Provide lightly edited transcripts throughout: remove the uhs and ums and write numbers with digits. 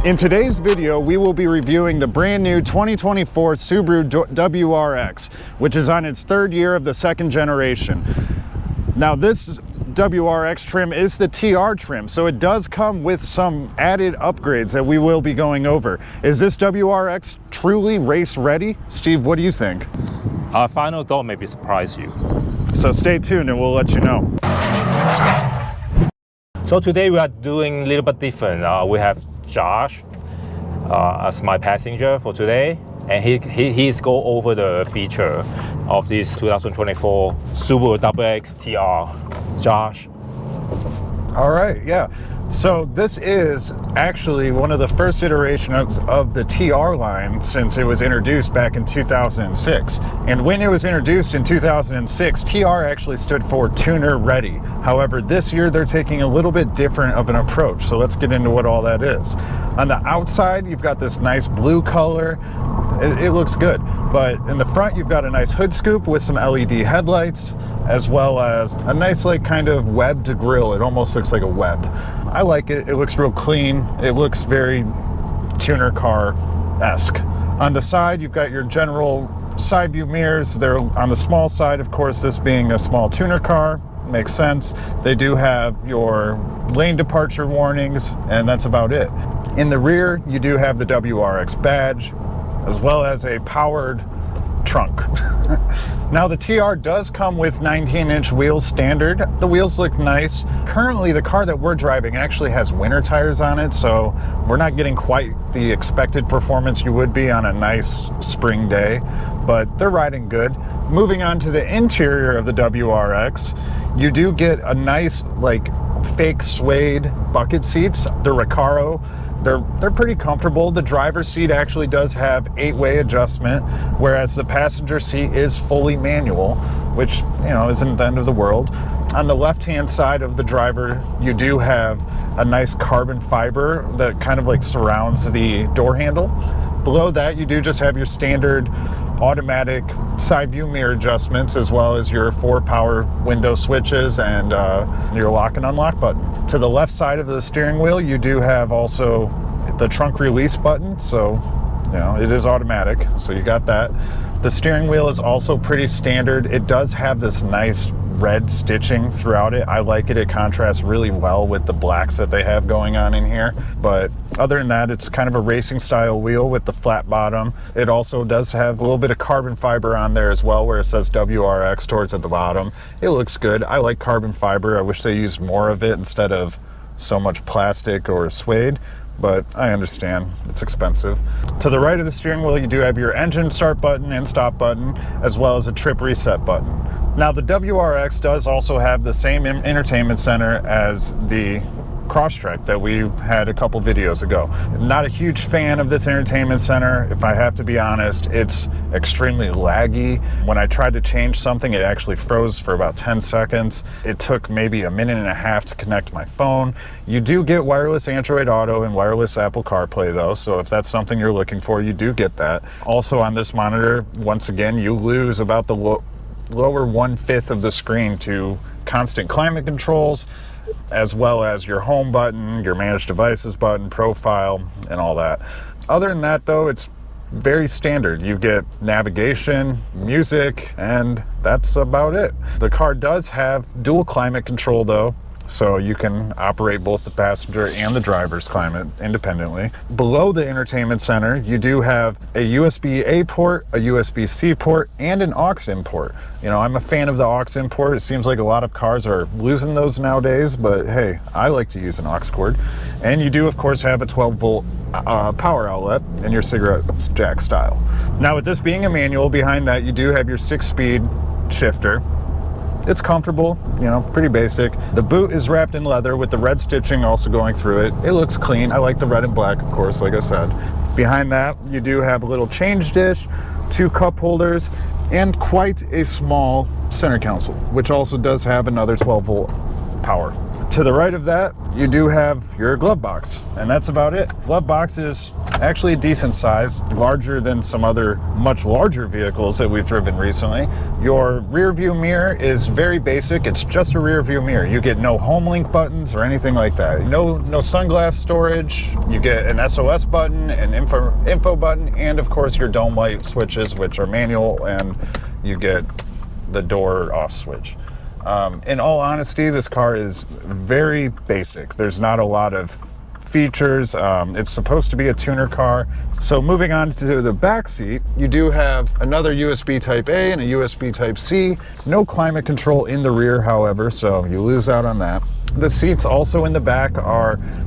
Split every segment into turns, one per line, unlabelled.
In today's video, we will be reviewing the brand new 2024 Subaru WRX, which is on its third year of the second generation. Now this WRX trim is the TR trim, so it does come with some added upgrades that we will be going over. Is this WRX truly race ready? Steve, what do you think?
Our final thought maybe surprise you.
So stay tuned and we'll let you know.
So today we are doing a little bit different. We have Josh as my passenger for today, and he's go over the feature of this 2024 Subaru WRX TR. Josh.
All right, yeah. So this is actually one of the first iterations of the TR line since it was introduced back in 2006. And when it was introduced in 2006, TR actually stood for tuner ready. However, this year they're taking a little bit different of an approach. So let's get into what all that is. On the outside, you've got this nice blue color. It looks good. But in the front, you've got a nice hood scoop with some LED headlights, as well as a nice like kind of webbed grille. It almost looks like a web. I like it. It looks real clean. It looks very tuner car-esque. On the side, you've got your general side view mirrors. They're on the small side, of course, this being a small tuner car. Makes sense. They do have your lane departure warnings, and that's about it. In the rear, you do have the WRX badge, as well as a powered trunk. Now the TR does come with 19-inch wheels standard. The wheels look nice. Currently the car that we're driving actually has winter tires on it, so we're not getting quite the expected performance you would be on a nice spring day, but they're riding good. Moving on to the interior of the WRX, you do get a nice like fake suede bucket seats. They're Recaro. They're pretty comfortable. The driver's seat actually does have 8-way adjustment, whereas the passenger seat is fully manual, which, you know, isn't the end of the world. On the left-hand side of the driver, you do have a nice carbon fiber that kind of like surrounds the door handle. Below that, you do just have your standard automatic side view mirror adjustments, as well as your 4 power window switches and your lock and unlock button. To the left side of the steering wheel, you do have also the trunk release button, so you know it is automatic, so you got that. The steering wheel is also pretty standard. It does have this nice red stitching throughout it. I like it. It contrasts really well with the blacks that they have going on in here. But other than that, it's kind of a racing style wheel with the flat bottom. It also does have a little bit of carbon fiber on there as well, where it says WRX towards at the bottom. It looks good. I like carbon fiber. I wish they used more of it instead of so much plastic or suede, but I understand it's expensive. To the right of the steering wheel, you do have your engine start button and stop button, as well as a trip reset button. Now the WRX does also have the same entertainment center as the Crosstrek that we had a couple videos ago. Not a huge fan of this entertainment center, if I have to be honest. It's extremely laggy. When I tried to change something, it actually froze for about 10 seconds. It took maybe a minute and a half to connect my phone. You do get wireless Android Auto and wireless Apple CarPlay though, so if that's something you're looking for, you do get that. Also on this monitor, once again, you lose about the lower 1/5 of the screen to constant climate controls, as well as your home button, your manage devices button, profile, and all that. Other than that though, it's very standard. You get navigation, music, and that's about it. The car does have dual climate control though, so you can operate both the passenger and the driver's climate independently. Below the entertainment center, you do have a USB-A port, a USB-C port, and an aux in port. You know, I'm a fan of the aux in port. It seems like a lot of cars are losing those nowadays, but hey, I like to use an aux cord. And you do, of course, have a 12-volt power outlet in your cigarette jack style. Now, with this being a manual, behind that, you do have your 6-speed shifter. It's comfortable, you know, pretty basic. The boot is wrapped in leather with the red stitching also going through it. It looks clean. I like the red and black, of course, like I said. Behind that, you do have a little change dish, 2 cup holders, and quite a small center console, which also does have another 12-volt power. To the right of that, you do have your glove box, and that's about it. Glove box is actually a decent size, larger than some other much larger vehicles that we've driven recently. Your rear view mirror is very basic. It's just a rear view mirror. You get no home link buttons or anything like that. No sunglass storage. You get an SOS button, an info button, and of course your dome light switches, which are manual, and you get the door off switch. In all honesty, this car is very basic. There's not a lot of features. It's supposed to be a tuner car. So moving on to the back seat, you do have another USB Type A and a USB Type C. No climate control in the rear, however, so you lose out on that. The seats also in the back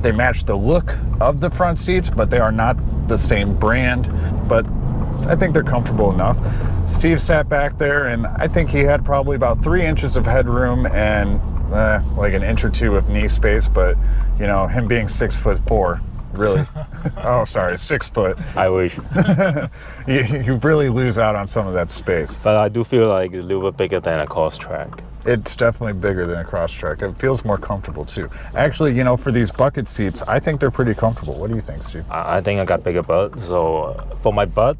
they match the look of the front seats, but they are not the same brand, but I think they're comfortable enough. Steve sat back there, and I think he had probably about 3 inches of headroom and like an inch or two of knee space, but you know, him being 6'4", really, oh sorry, 6 foot.
I wish.
you really lose out on some of that space.
But I do feel like it's a little bit bigger than a Crosstrek.
It's definitely bigger than a Crosstrek. It feels more comfortable too. Actually, you know, for these bucket seats, I think they're pretty comfortable. What do you think, Steve?
I think I got bigger butt, so for my butt,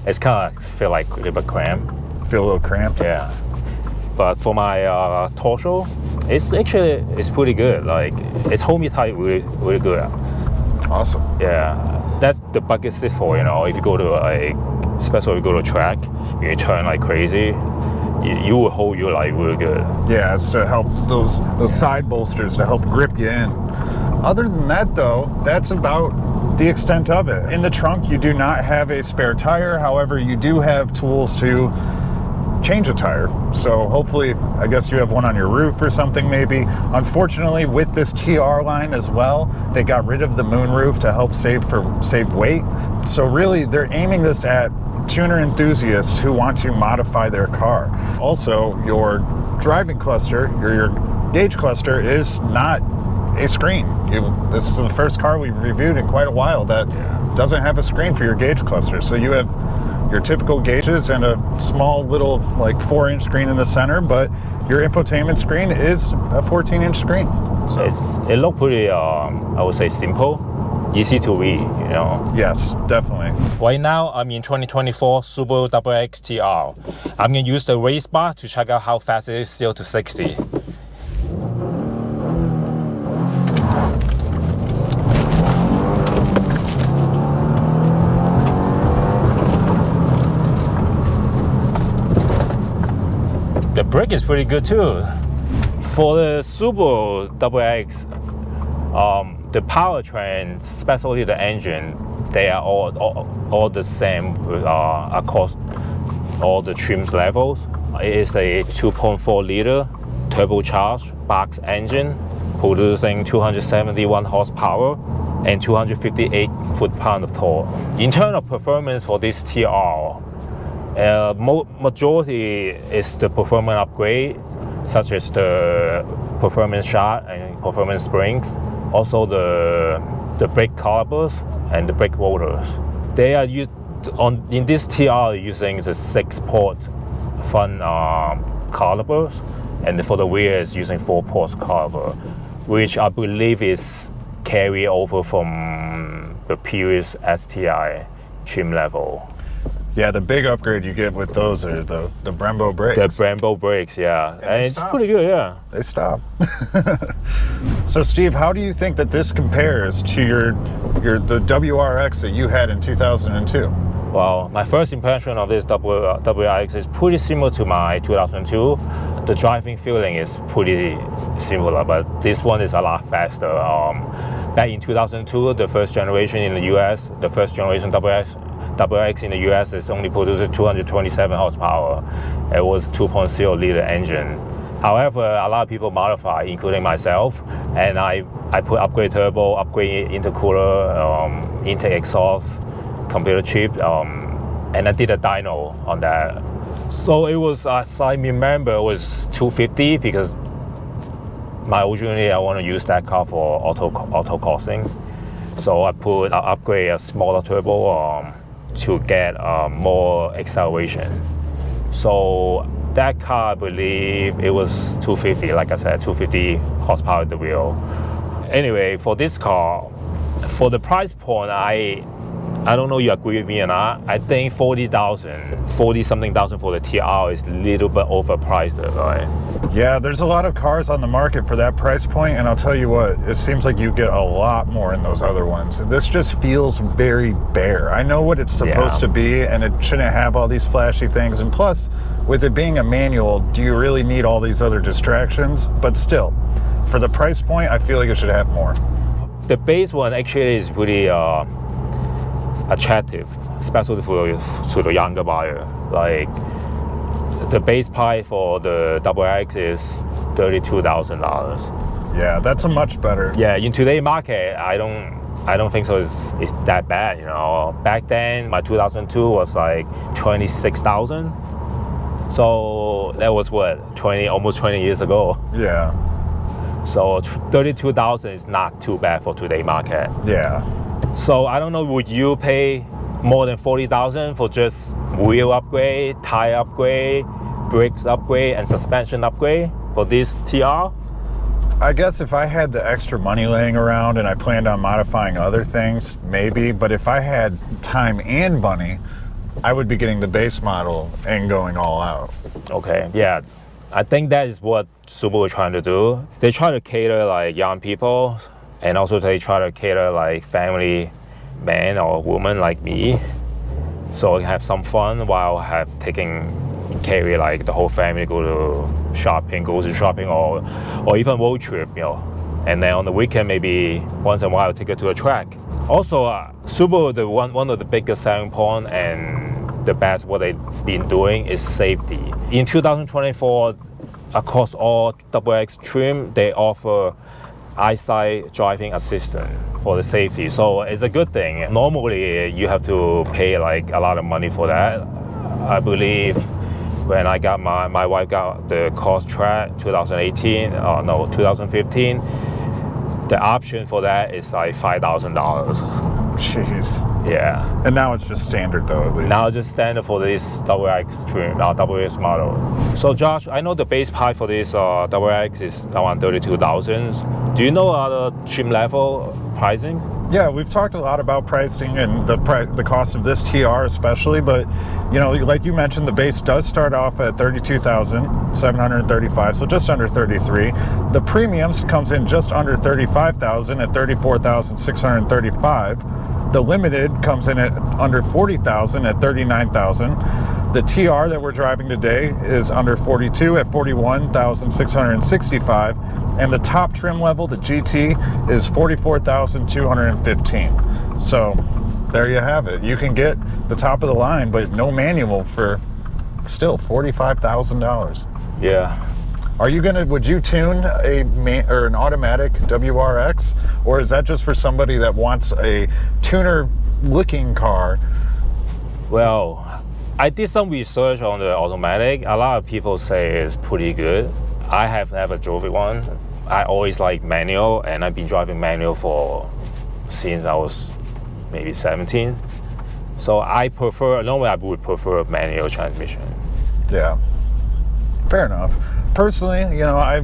it's kind of feel like a little bit cramped.
Feel a little cramped?
Yeah. But for my torso, it's pretty good. Like it's hold me tight really good.
Awesome.
Yeah, that's the bucket seat for, you know, if you go to especially if you go to a track, you turn like crazy, you will hold you like really good.
Yeah, it's to help those side bolsters to help grip you in. Other than that though, that's about the extent of it. In the trunk, you do not have a spare tire. However, you do have tools to change a tire. So hopefully, I guess you have one on your roof or something maybe. Unfortunately, with this TR line as well, they got rid of the moonroof to help save weight. So really, they're aiming this at tuner enthusiasts who want to modify their car. Also, your driving cluster, your gauge cluster is not a screen. This is the first car we've reviewed in quite a while that doesn't have a screen for your gauge cluster. So you have your typical gauges and a small little like 4-inch screen in the center, but your infotainment screen is a 14-inch screen. So
it looked pretty, I would say, simple, easy to read, you know.
Yes, definitely.
Right now, I'm in 2024 Subaru WRX TR. I'm gonna use the race bar to check out how fast it is 0 to 60. The brake is pretty good too. For the Subaru WRX, the powertrain, especially the engine, they are all the same across all the trim levels. It is a 2.4 liter turbocharged box engine producing 271 horsepower and 258 foot-pound of torque. In terms of performance for this TR, majority is the performance upgrades, such as the performance shot and performance springs, also the brake calipers and the brake rotors. They are used in this TR using the 6-port front calipers, and for the rear is using 4-port caliper, which I believe is carry over from the previous STI trim level.
Yeah, the big upgrade you get with those are the Brembo brakes.
The Brembo brakes, yeah. And it's pretty good, yeah.
They stop. So Steve, how do you think that this compares to the WRX that you had in 2002?
Well, my first impression of this WRX is pretty similar to my 2002. The driving feeling is pretty similar, but this one is a lot faster. Back in 2002, the first generation in the US, the first generation WRX in the US is only produced 227 horsepower. It was 2.0 liter engine. However, a lot of people modify, including myself, and I put upgrade turbo, upgrade intercooler, intake exhaust, computer chip, and I did a dyno on that. So it was, as I remember, it was 250 because originally I want to use that car for auto crossing. So I upgrade a smaller turbo to get more acceleration. So that car, I believe it was 250, like I said, 250 horsepower at the wheel. Anyway, for this car, for the price point, I don't know you agree with me or not. I think 40 something thousand for the TR is a little bit overpriced, right?
Yeah, there's a lot of cars on the market for that price point, and I'll tell you what, it seems like you get a lot more in those other ones. This just feels very bare. I know what it's supposed to be, and it shouldn't have all these flashy things, and plus, with it being a manual, do you really need all these other distractions? But still, for the price point, I feel like it should have more.
The base one actually is pretty attractive, especially to the younger buyer. Like the base price for the WRX is $32,000.
Yeah, that's a much better.
Yeah, in today's market, I don't think so. It's that bad, you know. Back then, my 2002 was like 26,000. So that was what, almost 20 years ago.
Yeah.
So 32,000 is not too bad for today's market.
Yeah.
So I don't know, would you pay more than 40,000 for just wheel upgrade, tire upgrade, brakes upgrade, and suspension upgrade for this TR?
I guess if I had the extra money laying around and I planned on modifying other things, maybe. But if I had time and money, I would be getting the base model and going all out.
Okay, yeah. I think that is what Subaru is trying to do. They try to cater like young people, and also they try to cater like family man or woman like me, so I have some fun while carry like the whole family go to shopping, or even road trip, you know. And then on the weekend, maybe once in a while, take it to a track. Also, Subaru, one of the biggest selling point and the best what they've been doing is safety. In 2024, across all WRX trim, they offer eyesight driving assistant for the safety, so it's a good thing. Normally you have to pay like a lot of money for that. I believe when I got my wife got the Cross Track 2015, the option for that is like $5,000.
Jeez.
Yeah.
And now it's just standard though, at least.
Now just standard for this WRX trim, WRX model. So Josh, I know the base price for this WRX is around 32,000. Do you know other trim level pricing?
Yeah, we've talked a lot about pricing and the cost of this TR especially, but you know, like you mentioned, the base does start off at $32,735, so just under 33. The premiums comes in just under 35,000 at 34,635. The limited comes in at under 40,000 at 39,000. The TR that we're driving today is under 42 at 41,665, and the top trim level, the GT, is 44,215. So there you have it. You can get the top of the line, but no manual for still $45,000.
Yeah.
Would you tune an automatic WRX, or is that just for somebody that wants a tuner looking car?
Well, I did some research on the automatic. A lot of people say it's pretty good. I have never drove one. I always like manual, and I've been driving manual since I was maybe 17. So normally I would prefer manual transmission.
Yeah, fair enough. Personally, you know, I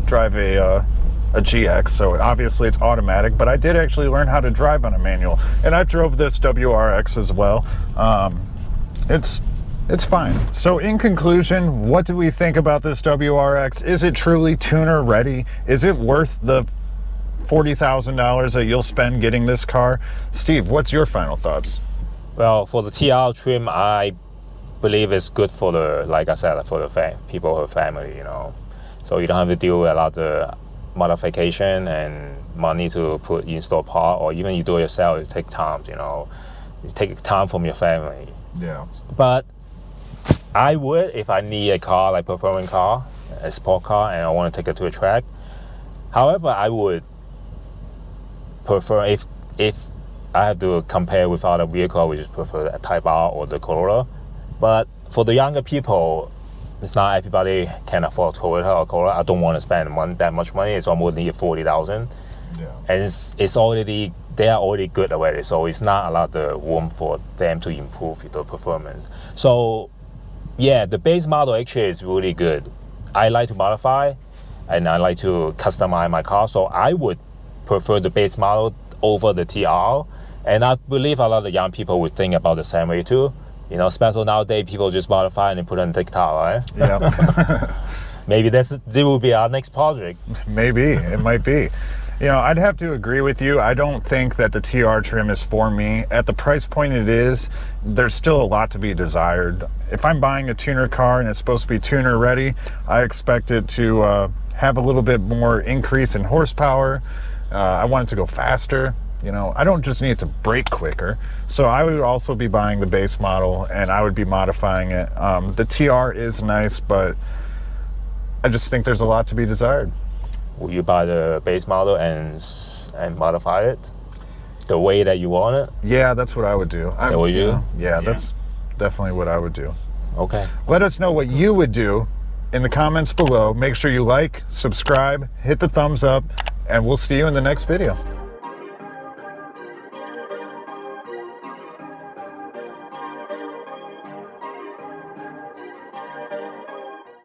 drive a GX, so obviously it's automatic, but I did actually learn how to drive on a manual, and I drove this WRX as well. It's fine. So in conclusion, what do we think about this WRX? Is it truly tuner ready? Is it worth the $40,000 that you'll spend getting this car? Steve, what's your final thoughts?
Well, for the TR trim, I believe it's good for like I said, for the people who have family, you know. So you don't have to deal with a lot of modification and money to install part, or even you do it yourself, it takes time, you know. It takes time from your family.
Yeah.
But I would, if I need a car, like performance car, a sport car, and I want to take it to a track. However, I would prefer, if I have to compare with other vehicle, which is prefer the Type R or the Corolla. But for the younger people, it's not everybody can afford Toyota or Corolla. I don't want to spend that much money. It's almost near 40,000.
Yeah. And
they are already good already, so it's not a lot of room for them to improve the performance. So Yeah, the base model actually is really good. I like to modify and I like to customize my car, so I would prefer the base model over the TR. And I believe a lot of young people would think about the same way too. You know, especially nowadays, people just modify and put on TikTok, right?
Yeah.
Maybe this will be our next project.
Maybe, it might be. You know, I'd have to agree with you. I don't think that the TR trim is for me. At the price point it is, there's still a lot to be desired. If I'm buying a tuner car and it's supposed to be tuner ready, I expect it to have a little bit more increase in horsepower. I want it to go faster. You know, I don't just need it to brake quicker. So I would also be buying the base model and I would be modifying it. The TR is nice, but I just think there's a lot to be desired.
Will you buy the base model and modify it the way that you want it?
Yeah, that's what I would do.
That would you?
Yeah, that's definitely what I would do.
Okay.
Let us know what you would do in the comments below. Make sure you like, subscribe, hit the thumbs up, and we'll see you in the next video.